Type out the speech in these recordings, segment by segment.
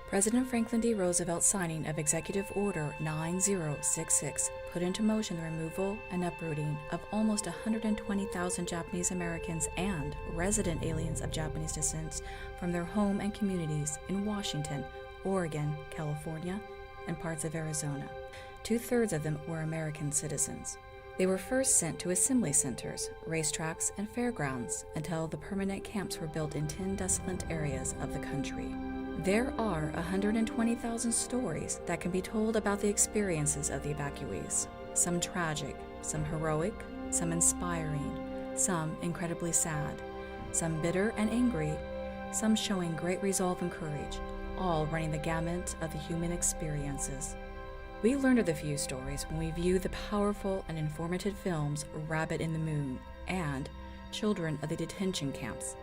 President Franklin D. Roosevelt's signing of Executive Order 9066 put into motion the removal and uprooting of almost 120,000 Japanese Americans and resident aliens of Japanese descent from their home and communities in Washington, Oregon, California, and parts of Arizona. 2/3 of them were American citizens. They were first sent to assembly centers, racetracks, and fairgrounds until the permanent camps were built in 10 desolate areas of the country. There are 120,000 stories that can be told about the experiences of the evacuees, some tragic, some heroic, some inspiring, some incredibly sad, some bitter and angry, some showing great resolve and courage, all running the gamut of the human experiences. We learned of the few stories when we viewed the powerful and informative films Rabbit in the Moon and Children of the Detention Camps.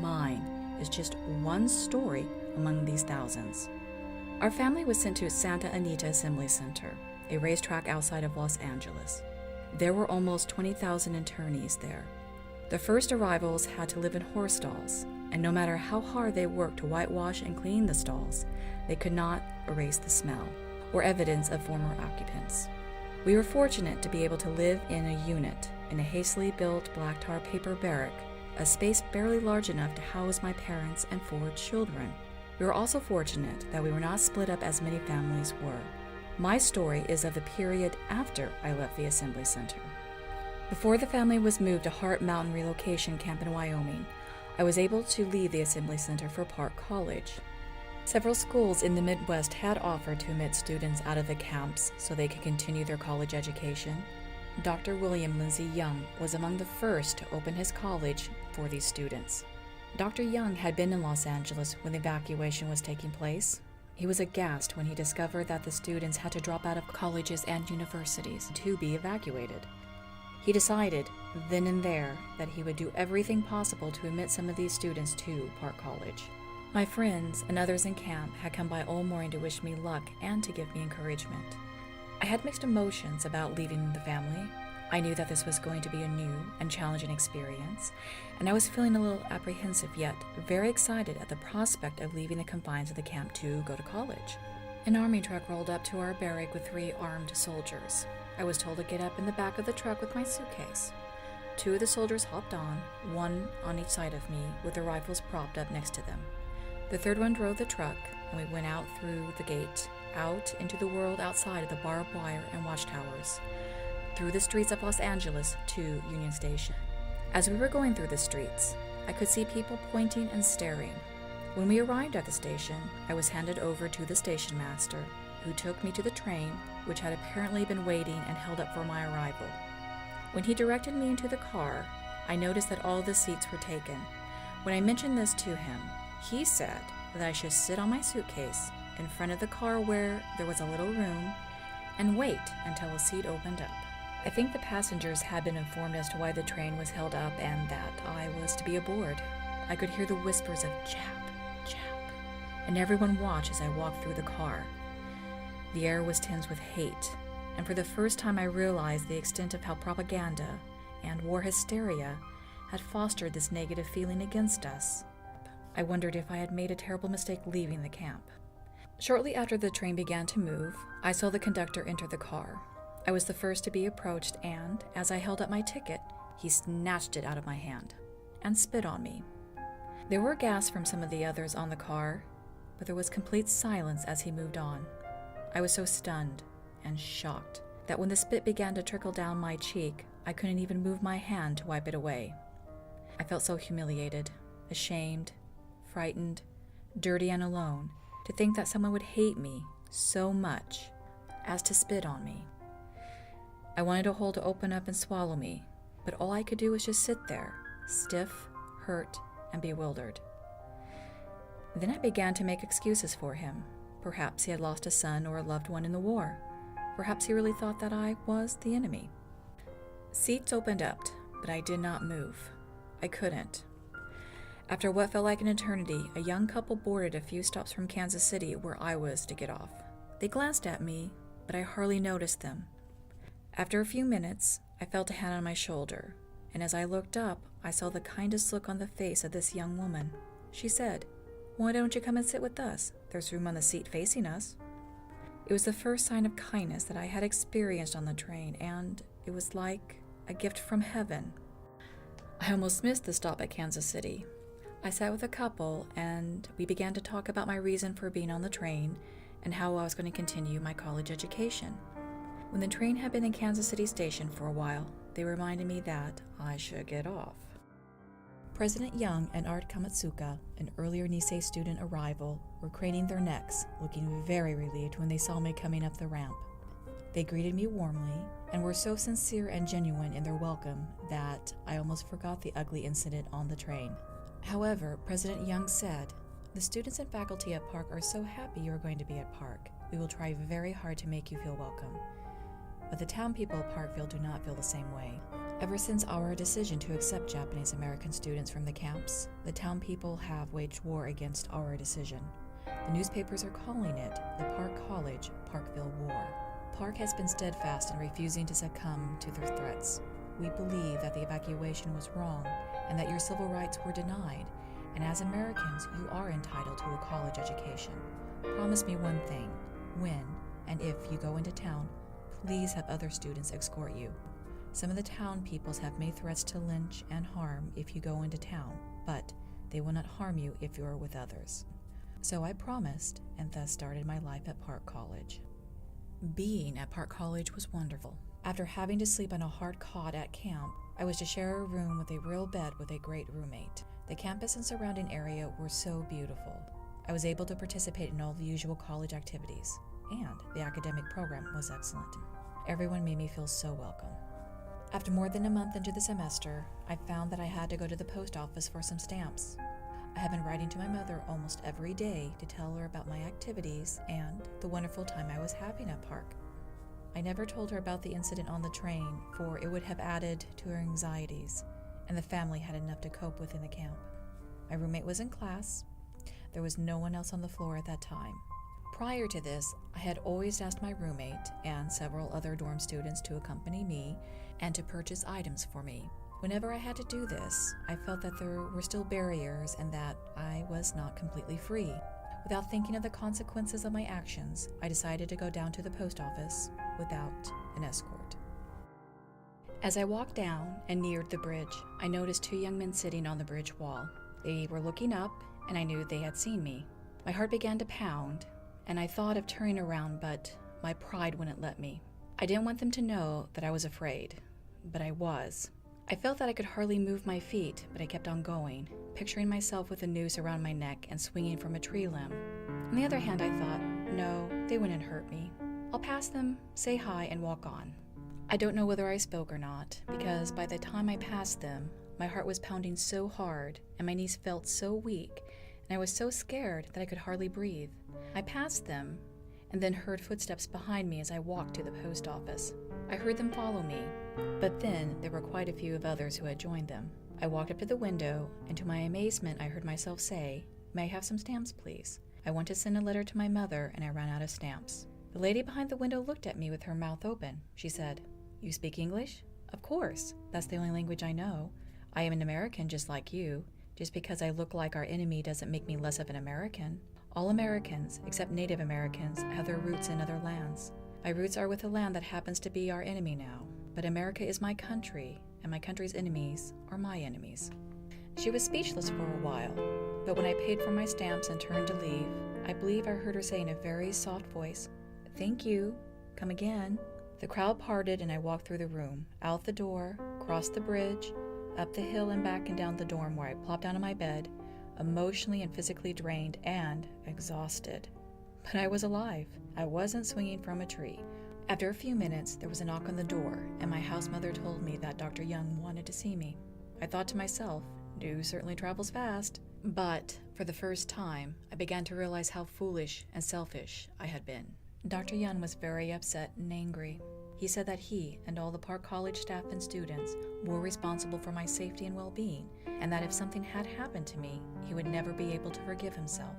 Mine is just one story among these thousands. Our family was sent to Santa Anita Assembly Center, a racetrack outside of Los Angeles. There were almost 20,000 internees there. The first arrivals had to live in horse stalls, and no matter how hard they worked to whitewash and clean the stalls, they could not erase the smell or evidence of former occupants. We were fortunate to be able to live in a unit in a hastily built black tar paper barrack, a space barely large enough to house my parents and 4 children. We were also fortunate that we were not split up as many families were. My story is of the period after I left the Assembly Center. Before the family was moved to Heart Mountain Relocation Camp in Wyoming, I was able to leave the Assembly Center for Park College. Several schools in the Midwest had offered to admit students out of the camps so they could continue their college education. Dr. William Lindsay Young was among the first to open his college for these students. Dr. Young had been in Los Angeles when the evacuation was taking place. He was aghast when he discovered that the students had to drop out of colleges and universities to be evacuated. He decided, then and there, that he would do everything possible to admit some of these students to Park College. My friends and others in camp had come by all morning to wish me luck and to give me encouragement. I had mixed emotions about leaving the family. I knew that this was going to be a new and challenging experience, and I was feeling a little apprehensive yet very excited at the prospect of leaving the confines of the camp to go to college. An army truck rolled up to our barrack with 3 armed soldiers. I was told to get up in the back of the truck with my suitcase. 2 of the soldiers hopped on, 1 on each side of me, with their rifles propped up next to them. The 3rd one drove the truck, and we went out through the gate, out into the world outside of the barbed wire and watchtowers, through the streets of Los Angeles to Union Station. As we were going through the streets, I could see people pointing and staring. When we arrived at the station, I was handed over to the station master, who took me to the train, which had apparently been waiting and held up for my arrival. When he directed me into the car, I noticed that all the seats were taken. When I mentioned this to him, he said that I should sit on my suitcase in front of the car where there was a little room and wait until a seat opened up. I think the passengers had been informed as to why the train was held up and that I was to be aboard. I could hear the whispers of Jap, Jap, and everyone watched as I walked through the car. The air was tinged with hate, and for the first time I realized the extent of how propaganda and war hysteria had fostered this negative feeling against us. I wondered if I had made a terrible mistake leaving the camp. Shortly after the train began to move, I saw the conductor enter the car. I was the first to be approached, and as I held up my ticket, he snatched it out of my hand and spit on me. There were gasps from some of the others on the car, but there was complete silence as he moved on. I was so stunned and shocked that when the spit began to trickle down my cheek, I couldn't even move my hand to wipe it away. I felt so humiliated, ashamed, frightened, dirty, and alone to think that someone would hate me so much as to spit on me. I wanted a hole to open up and swallow me, but all I could do was just sit there, stiff, hurt, and bewildered. Then I began to make excuses for him. Perhaps he had lost a son or a loved one in the war. Perhaps he really thought that I was the enemy. Seats opened up, but I did not move. I couldn't. After what felt like an eternity, a young couple boarded a few stops from Kansas City where I was to get off. They glanced at me, but I hardly noticed them. After a few minutes, I felt a hand on my shoulder, and as I looked up, I saw the kindest look on the face of this young woman. She said, Why don't you come and sit with us? There's room on the seat facing us. It was the first sign of kindness that I had experienced on the train, and it was like a gift from heaven. I almost missed the stop at Kansas City. I sat with a couple, and we began to talk about my reason for being on the train and how I was going to continue my college education. When the train had been in Kansas City Station for a while, they reminded me that I should get off. President Young and Art Kamatsuka, an earlier Nisei student arrival, were craning their necks, looking very relieved when they saw me coming up the ramp. They greeted me warmly and were so sincere and genuine in their welcome that I almost forgot the ugly incident on the train. However, President Young said, "The students and faculty at Park are so happy you are going to be at Park. We will try very hard to make you feel welcome." But the town people of Parkville do not feel the same way. Ever since our decision to accept Japanese American students from the camps, the town people have waged war against our decision. The newspapers are calling it the Park College Parkville War. Park has been steadfast in refusing to succumb to their threats. We believe that the evacuation was wrong and that your civil rights were denied, and as Americans, you are entitled to a college education. Promise me one thing: when and if you go into town, please have other students escort you. Some of the town peoples have made threats to lynch and harm if you go into town, but they will not harm you if you are with others. So I promised, and thus started my life at Park College. Being at Park College was wonderful. After having to sleep on a hard cot at camp, I was to share a room with a real bed with a great roommate. The campus and surrounding area were so beautiful. I was able to participate in all the usual college activities, and the academic program was excellent. Everyone made me feel so welcome. After more than a month into the semester, I found that I had to go to the post office for some stamps. I have been writing to my mother almost every day to tell her about my activities and the wonderful time I was having at Park. I never told her about the incident on the train, for it would have added to her anxieties, and the family had enough to cope with in the camp. My roommate was in class. There was no one else on the floor at that time. Prior to this, I had always asked my roommate and several other dorm students to accompany me and to purchase items for me. Whenever I had to do this, I felt that there were still barriers and that I was not completely free. Without thinking of the consequences of my actions, I decided to go down to the post office without an escort. As I walked down and neared the bridge, I noticed two young men sitting on the bridge wall. They were looking up, and I knew they had seen me. My heart began to pound, and I thought of turning around, but my pride wouldn't let me. I didn't want them to know that I was afraid, but I was. I felt that I could hardly move my feet, but I kept on going, picturing myself with a noose around my neck and swinging from a tree limb. On the other hand, I thought, no, they wouldn't hurt me. I'll pass them, say hi, and walk on. I don't know whether I spoke or not, because by the time I passed them, my heart was pounding so hard, and my knees felt so weak, and I was so scared that I could hardly breathe. I passed them, and then heard footsteps behind me as I walked to the post office. I heard them follow me, but then there were quite a few of others who had joined them. I walked up to the window, and to my amazement I heard myself say, "May I have some stamps, please? I want to send a letter to my mother, and I ran out of stamps." The lady behind the window looked at me with her mouth open. She said, "You speak English?" "Of course. That's the only language I know. I am an American just like you. Just because I look like our enemy doesn't make me less of an American. All Americans, except Native Americans, have their roots in other lands. My roots are with a land that happens to be our enemy now. But America is my country, and my country's enemies are my enemies." She was speechless for a while, but when I paid for my stamps and turned to leave, I believe I heard her say in a very soft voice, "Thank you. Come again." The crowd parted and I walked through the room, out the door, crossed the bridge, up the hill and back and down the dorm, where I plopped down on my bed, emotionally and physically drained and exhausted. But I was alive. I wasn't swinging from a tree. After a few minutes, there was a knock on the door, and my house mother told me that Dr. Young wanted to see me. I thought to myself, news certainly travels fast. But for the first time, I began to realize how foolish and selfish I had been. Dr. Young was very upset and angry. He said that he and all the Park College staff and students were responsible for my safety and well-being, and that if something had happened to me, he would never be able to forgive himself.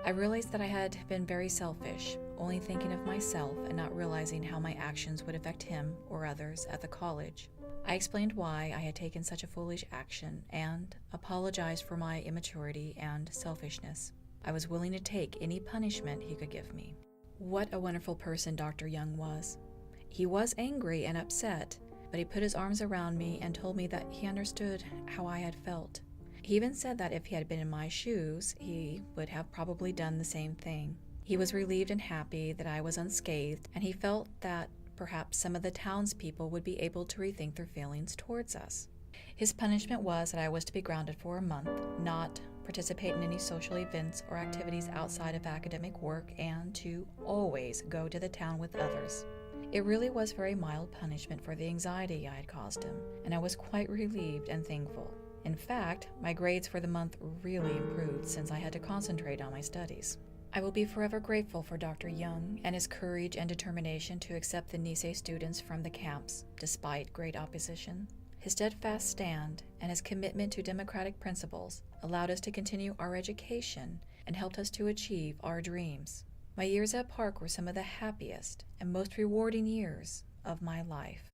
I realized that I had been very selfish, only thinking of myself and not realizing how my actions would affect him or others at the college. I explained why I had taken such a foolish action and apologized for my immaturity and selfishness. I was willing to take any punishment he could give me. What a wonderful person Dr. Young was. He was angry and upset, but he put his arms around me and told me that he understood how I had felt. He even said that if he had been in my shoes, he would have probably done the same thing. He was relieved and happy that I was unscathed, and he felt that perhaps some of the townspeople would be able to rethink their feelings towards us. His punishment was that I was to be grounded for a month, not participate in any social events or activities outside of academic work, and to always go to the town with others. It really was very mild punishment for the anxiety I had caused him, and I was quite relieved and thankful. In fact, my grades for the month really improved since I had to concentrate on my studies. I will be forever grateful for Dr. Young and his courage and determination to accept the Nisei students from the camps, despite great opposition. His steadfast stand and his commitment to democratic principles allowed us to continue our education and helped us to achieve our dreams. My years at Park were some of the happiest and most rewarding years of my life.